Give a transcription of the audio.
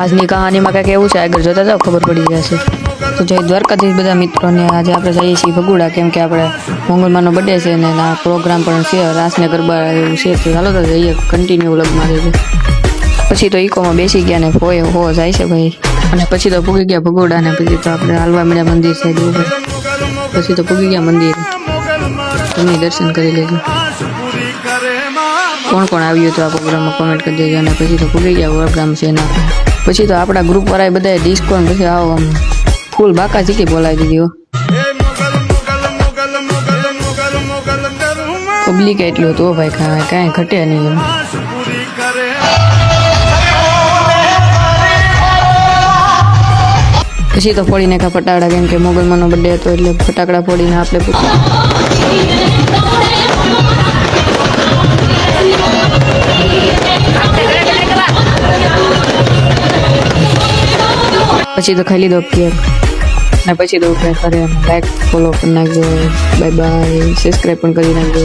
આજની કહાનીમાં કંઈક એવું છે, આગળ જોતા જાઓ ખબર પડી જશે. તો જય દ્વારકાધીશ બધા મિત્રોને. આજે આપણે જઈએ છીએ ભગુડા, કેમ કે આપણે મંગળમાંનો બર્થડે છે ને આ પ્રોગ્રામ પણ છે, રાસને ગરબા એવું છે. તો ચાલો તો જઈએ, કન્ટિન્યુ વ્લોગમાં રહેજો. પછી તો ઇકોમાં બેસી ગયા ને હો જાય છે ભાઈ, અને પછી તો પૂગી ગયા ભગોડા ને પછી તો આપણે હાલવા મળ્યા મંદિર સાઈડ ઉપર. પછી તો પૂગી ગયા મંદિર, તમે દર્શન કરી લેજો. કોણ કોણ આવ્યું હતું આ પ્રોગ્રામમાં કોમેન્ટ કરી દેજો. અને પછી તો પૂગી ગયા પ્રોગ્રામ છે એના. પછી તો આપણા ગ્રુપ વાળા બધા ડિસ્કો પછી આવો આમ ફૂલ બાકા ચીકી બોલાવી દીધી. પબ્લિક એટલું હતું ભાઈ, કાંઈ ઘટે નહીં. પછી તો ફોડી નાખ્યા ફટાકડા, કેમ કે મોગલમાંનો બર્થડે હતો એટલે ફટાકડા ફોડીને આપણે પછી તો ખાઈ લીધો કેક ને પછી તો કરે લાઈક ફોલો કરી નાખજો. બાય બાય, સબસ્ક્રાઈબ પણ કરી નાખજો.